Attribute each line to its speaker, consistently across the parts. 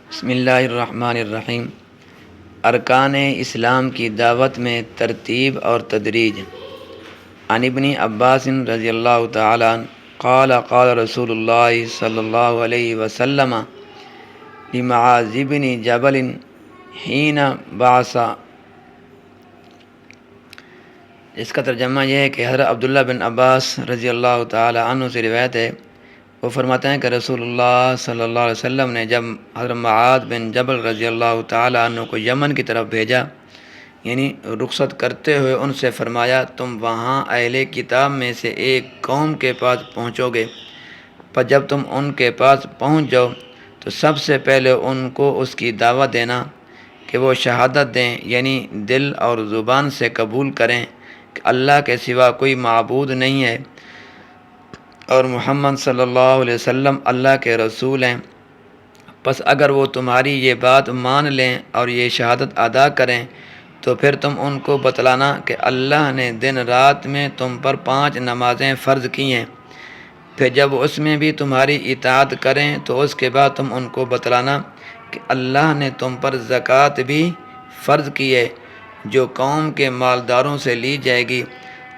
Speaker 1: بسم اللہ الرحمن الرحیم۔ ارکان اسلام کی دعوت میں ترتیب اور تدریج۔ عن ابن عباس رضی اللہ تعالی عنہ قال قال رسول اللہ صلی اللہ علیہ وسلم لمعاذ بن جبل حین بعث۔ اس کا ترجمہ یہ ہے کہ حضرت عبداللہ بن عباس رضی اللہ تعالی عنہ سے روایت ہے، وہ فرماتے ہیں کہ رسول اللہ صلی اللہ علیہ وسلم نے جب حضرت معاذ بن جبل رضی اللہ تعالیٰ عنہ کو یمن کی طرف بھیجا، یعنی رخصت کرتے ہوئے ان سے فرمایا، تم وہاں اہل کتاب میں سے ایک قوم کے پاس پہنچو گے، پر جب تم ان کے پاس پہنچ جاؤ تو سب سے پہلے ان کو اس کی دعوت دینا کہ وہ شہادت دیں، یعنی دل اور زبان سے قبول کریں کہ اللہ کے سوا کوئی معبود نہیں ہے اور محمد صلی اللہ علیہ وسلم اللہ کے رسول ہیں۔ پس اگر وہ تمہاری یہ بات مان لیں اور یہ شہادت ادا کریں تو پھر تم ان کو بتلانا کہ اللہ نے دن رات میں تم پر 5 نمازیں فرض کی ہیں، پھر جب اس میں بھی تمہاری اطاعت کریں تو اس کے بعد تم ان کو بتلانا کہ اللہ نے تم پر زکوٰۃ بھی فرض کی ہے، جو قوم کے مالداروں سے لی جائے گی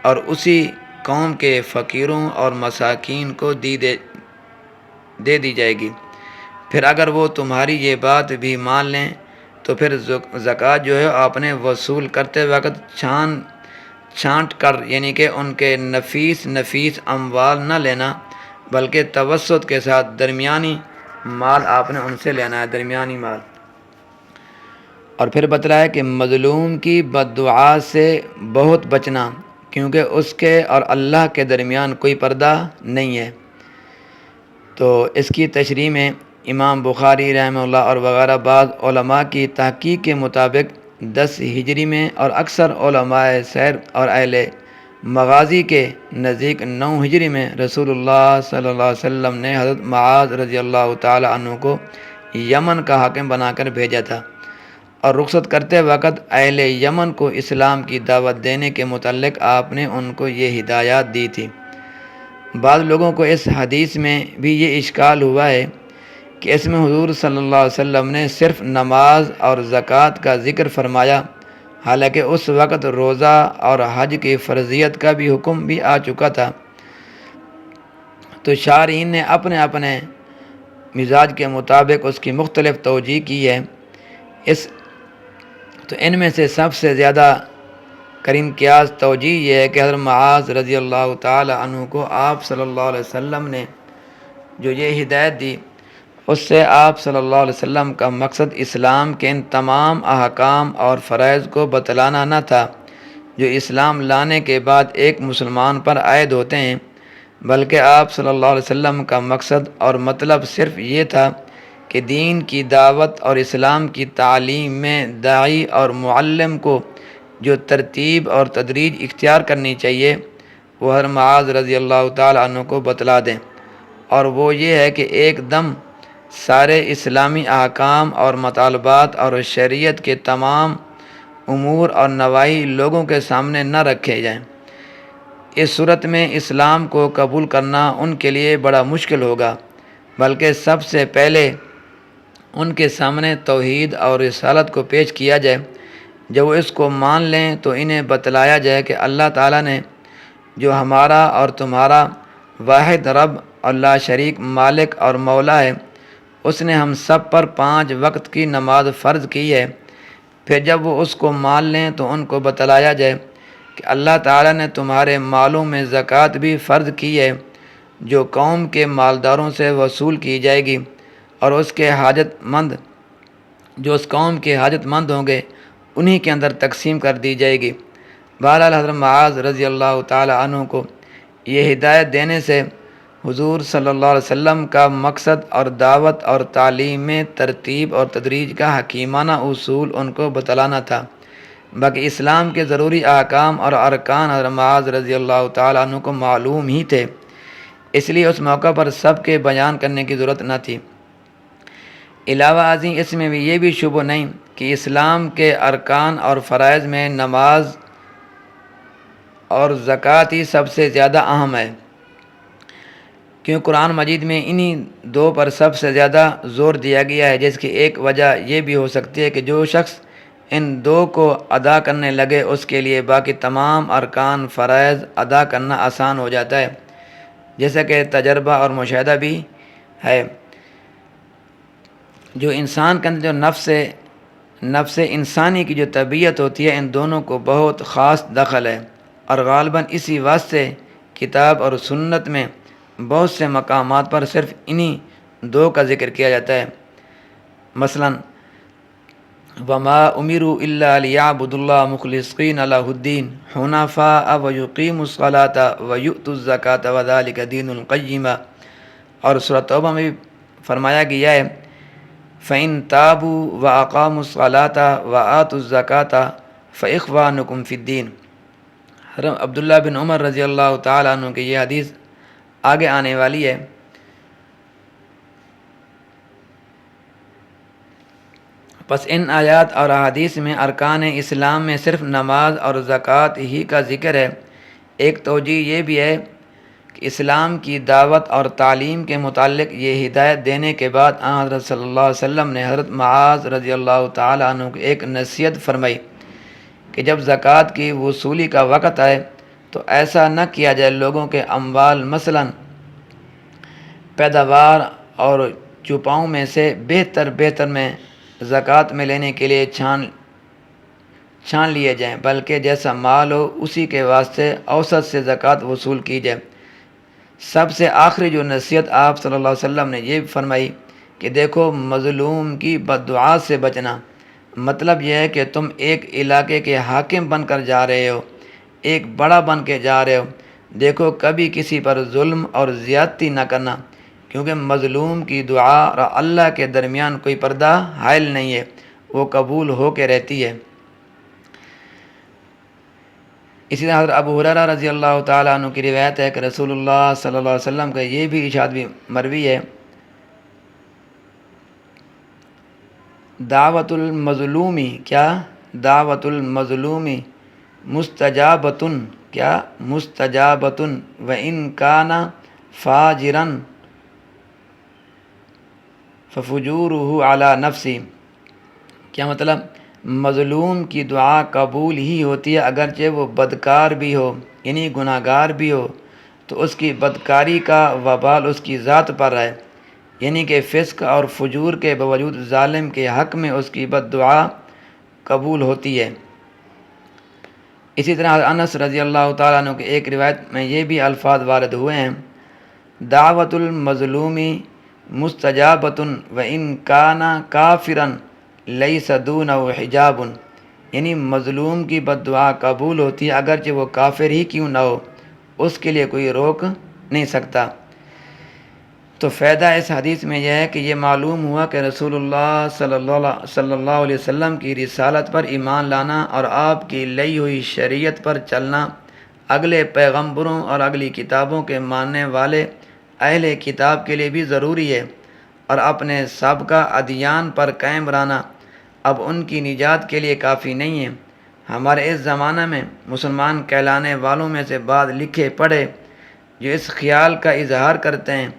Speaker 1: اور اسی قوم کے فقیروں اور مساکین کو دے دی جائے گی۔ پھر اگر وہ تمہاری یہ بات بھی مان لیں تو پھر زکوٰۃ جو ہے آپ نے وصول کرتے وقت چھانٹ کر، یعنی کہ ان کے نفیس اموال نہ لینا، بلکہ توسط کے ساتھ درمیانی مال آپ نے ان سے لینا ہے، درمیانی مال۔ اور پھر بتلایا کہ مظلوم کی بد دعا سے بہت بچنا، کیونکہ اس کے اور اللہ کے درمیان کوئی پردہ نہیں ہے۔ تو اس کی تشریح میں امام بخاری رحمہ اللہ اور وغیرہ بعض علماء کی تحقیق کے مطابق 10 ہجری میں اور اکثر علماء سیر اور اہل مغازی کے نزدیک 9 ہجری میں رسول اللہ صلی اللہ علیہ وسلم نے حضرت معاذ رضی اللہ تعالی عنہ کو یمن کا حاکم بنا کر بھیجا تھا، اور رخصت کرتے وقت اہل یمن کو اسلام کی دعوت دینے کے متعلق آپ نے ان کو یہ ہدایات دی تھی۔ بعض لوگوں کو اس حدیث میں بھی یہ اشکال ہوا ہے کہ اس میں حضور صلی اللہ علیہ وسلم نے صرف نماز اور زکوٰۃ کا ذکر فرمایا، حالانکہ اس وقت روزہ اور حج کی فرضیت کا بھی حکم بھی آ چکا تھا۔ تو شارحین نے اپنے اپنے مزاج کے مطابق اس کی مختلف توجیہ کی ہے۔ تو ان میں سے سب سے زیادہ کریم قیاس توجیہ یہ ہے کہ حضرت معاذ رضی اللہ تعالی عنہ کو آپ صلی اللہ علیہ وسلم نے جو یہ ہدایت دی، اس سے آپ صلی اللہ علیہ وسلم کا مقصد اسلام کے ان تمام احکام اور فرائض کو بتلانا نہ تھا جو اسلام لانے کے بعد ایک مسلمان پر عائد ہوتے ہیں، بلکہ آپ صلی اللہ علیہ وسلم کا مقصد اور مطلب صرف یہ تھا کہ دین کی دعوت اور اسلام کی تعلیم میں داعی اور معلم کو جو ترتیب اور تدریج اختیار کرنی چاہیے وہ حضرت معاذ رضی اللہ تعالی عنہ کو بتلا دیں، اور وہ یہ ہے کہ ایک دم سارے اسلامی احکام اور مطالبات اور شریعت کے تمام امور اور نواہی لوگوں کے سامنے نہ رکھے جائیں۔ اس صورت میں اسلام کو قبول کرنا ان کے لیے بڑا مشکل ہوگا، بلکہ سب سے پہلے ان کے سامنے توحید اور رسالت کو پیش کیا جائے۔ جب وہ اس کو مان لیں تو انہیں بتلایا جائے کہ اللہ تعالیٰ نے جو ہمارا اور تمہارا واحد رب اللہ شریک مالک اور مولا ہے، اس نے ہم سب پر 5 وقت کی نماز فرض کی ہے۔ پھر جب وہ اس کو مان لیں تو ان کو بتلایا جائے کہ اللہ تعالیٰ نے تمہارے مالوں میں زکوٰۃ بھی فرض کی ہے، جو قوم کے مالداروں سے وصول کی جائے گی اور اس قوم کے حاجت مند ہوں گے انہی کے اندر تقسیم کر دی جائے گی۔ بہرحال حضرت معاذ رضی اللہ تعالی عنہ کو یہ ہدایت دینے سے حضور صلی اللہ علیہ وسلم کا مقصد اور دعوت اور تعلیم میں ترتیب اور تدریج کا حکیمانہ اصول ان کو بتلانا تھا۔ باقی اسلام کے ضروری احکام اور ارکان حضرت معاذ رضی اللہ تعالی عنہ کو معلوم ہی تھے، اس لیے اس موقع پر سب کے بیان کرنے کی ضرورت نہ تھی۔ علاوہ ازیں اس میں بھی یہ بھی شبہ نہیں کہ اسلام کے ارکان اور فرائض میں نماز اور زکوٰۃ ہی سب سے زیادہ اہم ہے۔ کیوں قرآن مجید میں انہی دو پر سب سے زیادہ زور دیا گیا ہے، جس کی ایک وجہ یہ بھی ہو سکتی ہے کہ جو شخص ان دو کو ادا کرنے لگے اس کے لیے باقی تمام ارکان فرائض ادا کرنا آسان ہو جاتا ہے، جیسا کہ تجربہ اور مشاہدہ بھی ہے۔ جو انسان کے اندر جو نفس انسانی کی جو طبیعت ہوتی ہے، ان دونوں کو بہت خاص دخل ہے، اور غالباً اسی واسطے کتاب اور سنت میں بہت سے مقامات پر صرف انہی دو کا ذکر کیا جاتا ہے۔ مثلاً وَمَا أُمِرُوا إِلَّا لِيَعْبُدُوا اللَّهَ مُخْلِصِينَ لَهُ الدِّينَ حُنَفَاءَ وَيُقِيمُوا الصَّلَاةَ وَيُؤْتُوا الزَّكَاةَ وَذَلِكَ دِينُ الْقَيِّمَةُ۔ اور سورۃ توبہ میں بھی فرمایا گیا ہے فَإِن تَابُوا وَأَقَامُوا الصَّلَاةَ وَآتُوا الزَّكَاةَ فَإِخْوَانُكُمْ فِي الدِّينِ۔ حضرت عبداللہ بن عمر رضی اللہ تعالیٰ عنہ کی یہ حدیث آگے آنے والی ہے۔ پس ان آیات اور احادیث میں ارکان اسلام میں صرف نماز اور زکوٰۃ ہی کا ذکر ہے۔ ایک توجہ یہ بھی ہے کہ اسلام کی دعوت اور تعلیم کے متعلق یہ ہدایت دینے کے بعد حضرت صلی اللہ علیہ وسلم نے حضرت معاذ رضی اللہ تعالیٰ عنہ کو ایک نصیحت فرمائی کہ جب زکوٰۃ کی وصولی کا وقت آئے تو ایسا نہ کیا جائے لوگوں کے اموال مثلاً پیداوار اور چوپاؤں میں سے بہتر میں زکوٰۃ میں لینے کے لیے چھان لیے جائیں، بلکہ جیسا مال ہو اسی کے واسطے اوسط سے زکوٰۃ وصول کی جائے۔ سب سے آخری جو نصیحت آپ صلی اللہ علیہ وسلم نے یہ فرمائی کہ دیکھو مظلوم کی بد دعا سے بچنا، مطلب یہ ہے کہ تم ایک علاقے کے حاکم بن کر جا رہے ہو، ایک بڑا بن کے جا رہے ہو، دیکھو کبھی کسی پر ظلم اور زیادتی نہ کرنا، کیونکہ مظلوم کی دعا اور اللہ کے درمیان کوئی پردہ حائل نہیں ہے، وہ قبول ہو کے رہتی ہے۔ اسی طرح حضرت ابو ہریرہ رضی اللہ تعالیٰ عنہ کی روایت ہے کہ رسول اللہ صلی اللہ علیہ وسلم کا یہ بھی ارشاد بھی مروی ہے دعوت المظلومی دعوت المظلومی مستجابتن مستجابتن وَإِن كَانَ فَاجِرًا فَفُجُورُهُ عَلَى نَفْسِهِ۔ کیا مطلب؟ مظلوم کی دعا قبول ہی ہوتی ہے اگرچہ وہ بدکار بھی ہو، یعنی گناہ گار بھی ہو، تو اس کی بدکاری کا وبال اس کی ذات پر ہے، یعنی کہ فسق اور فجور کے باوجود ظالم کے حق میں اس کی بد دعا قبول ہوتی ہے۔ اسی طرح انس رضی اللہ تعالیٰ عنہ کی ایک روایت میں یہ بھی الفاظ وارد ہوئے ہیں دعوت المظلومی مستجابتن وَإِن كَانَ كَافِرًا لَيْسَ دُونَهُ حجاب، یعنی مظلوم کی بد دعا قبول ہوتی ہے اگرچہ وہ کافر ہی کیوں نہ ہو، اس کے لیے کوئی روک نہیں سکتا۔ تو فائدہ اس حدیث میں یہ ہے کہ یہ معلوم ہوا کہ رسول اللہ صلی اللہ علیہ وسلم کی رسالت پر ایمان لانا اور آپ کی لی ہوئی شریعت پر چلنا اگلے پیغمبروں اور اگلی کتابوں کے ماننے والے اہل کتاب کے لیے بھی ضروری ہے، اور اپنے سابقہ ادیان پر قائم رہنا اب ان کی نجات کے لیے کافی نہیں ہے۔ ہمارے اس زمانہ میں مسلمان کہلانے والوں میں سے بعض لکھے پڑھے جو اس خیال کا اظہار کرتے ہیں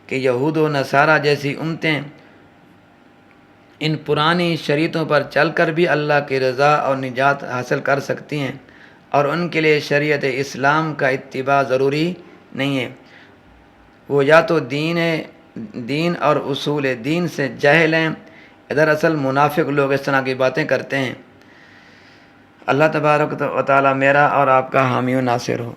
Speaker 1: کہ یہود و نصارہ جیسی امتیں ان پرانی شریعتوں پر چل کر بھی اللہ کی رضا اور نجات حاصل کر سکتی ہیں، اور ان کے لیے شریعت اسلام کا اتباع ضروری نہیں ہے۔ وہ یا تو دین اور اصول دین سے جاہل ہیں، دراصل منافق لوگ اس طرح کی باتیں کرتے ہیں۔ اللہ تبارک و تعالیٰ میرا اور آپ کا حامی و ناصر ہو۔